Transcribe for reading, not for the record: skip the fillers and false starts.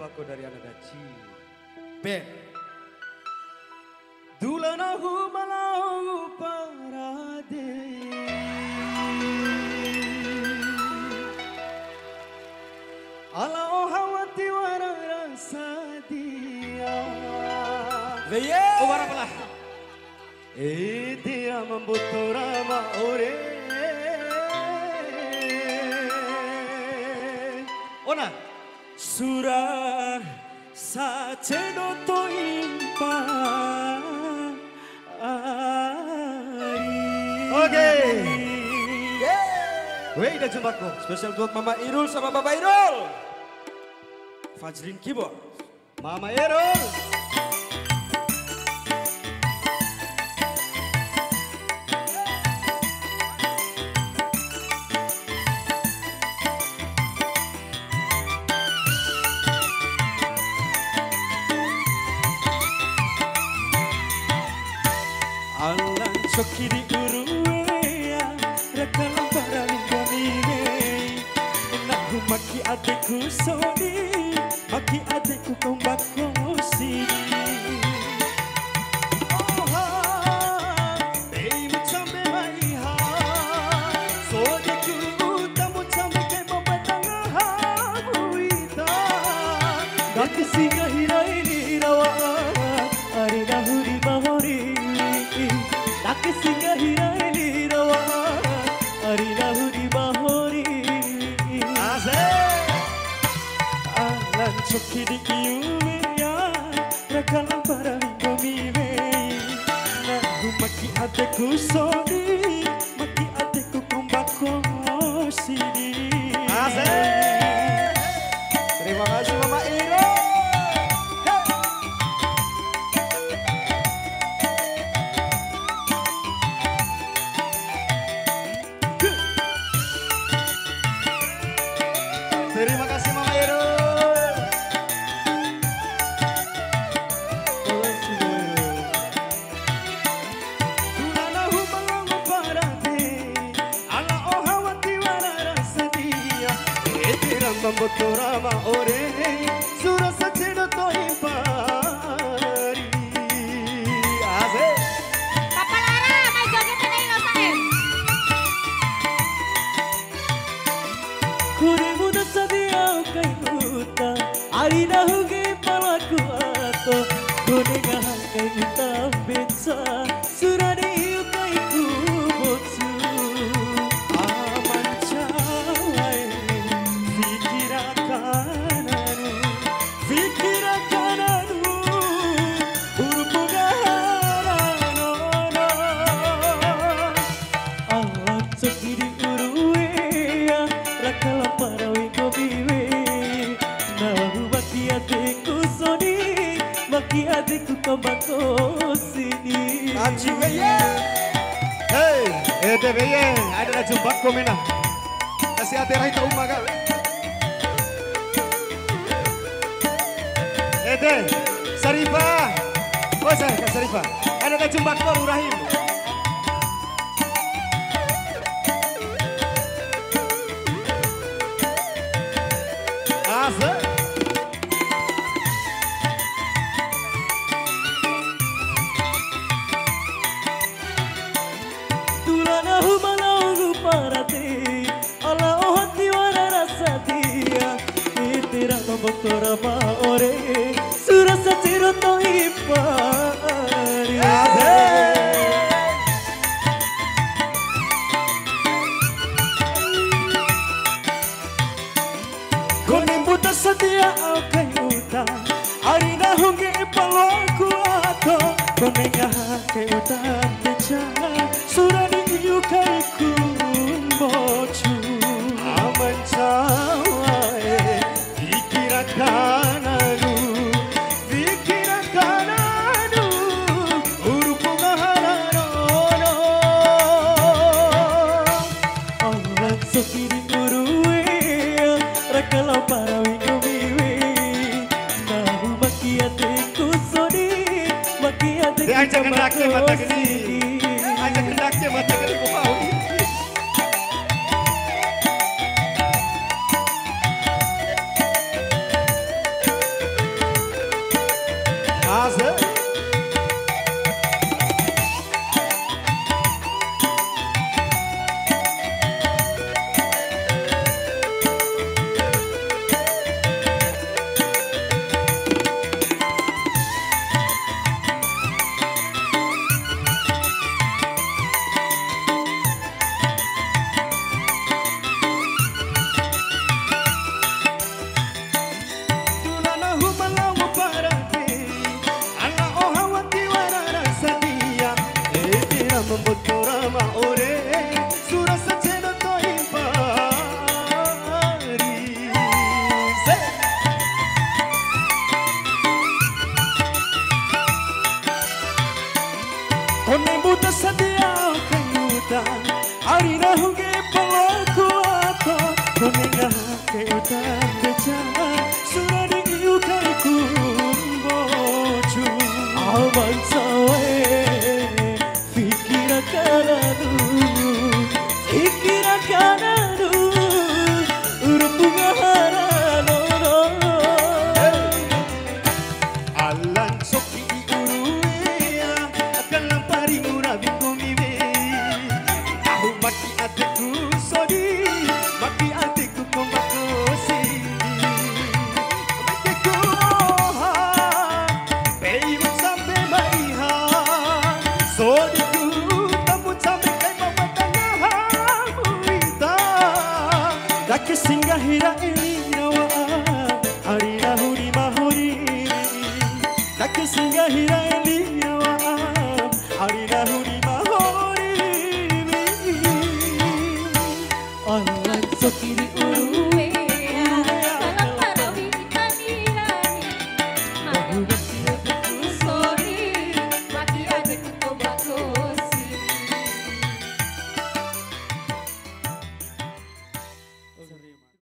Jambako dari anak daci. Ben. Dulanahu malau parade. Ala ohawati wara rasa dia. Veye. Oh warapalah. Dia membutorama ore. Ona. Surah saceno to impa. Oke. Weh, udah Jambako. Spesial buat Mama Irul sama Bapak Irul. Fajrin keyboard. Mama Irul. Alan sokiri uruea rakalam paraling kamine Enaku maki adekku soni maki adekku kombako sini Oha Ei mucambe maiha Sodeku uta mucambe ke mabatanga hamuita Daki singa hirai nirawa Arina huri mahori Daki singa hirai nirawa Arina huri mahori Alan choki di iume ya Rakalam paralingo miwe Nagu maki adeku soni Maki adeku kombako sini Terima kasih Mama Iro. Terima kasih Mama Iro. Tulanahu malangu parate, ala ohawati wara rasa dia. Etiram bambotorama ore, surasa cedo to impari. Asik. Papa Lara, mai joget na ilo sa akin. Kure muda sadia kai uta arina huge palaku ato kune gahan kai uta beca surani kai ku botsu aman chawai fikira kananu urpugarano no alam sakiri uruea rakalam parawi kobiwe nahu maki adekku soni maki adekku kombako sini Aci weye hey ede weye ada na Jambako mena kasih ate rai ta umma kal ede Sarifa oh saya Kak Sarifa ada na Jambako Rahim Asik. Tulanahu malangu parate, ala ohati wara rasa dia. Itira membotora ma ore, surasa ciro to ipari. Konimbuta sadia aukai uta Arina hunge palaku ato Konenga ke uta teca Surani yukai kumbochu Aman cawae Fikira kananu Urupungaharano Allah sokiri uruea Rakalam parawi kumiwe Nahu maki adekku soni Maki adekku Ajak hendaknya mata kombako gini. sini Ajak hendaknya mata gini ku mau. romansa wae fikir akan urut bunga harano Alan soki uruea akan lampari murabi kumiwe tahu maki adikku sodi maki adikku komakosi adikku moha pei sampai maiha sodiku tambut sampai kai mama tengah muita dak singgah hira elirawa hari rahuri mahuri dak singgah hira elirawa hari rahuri mahuri Allah soki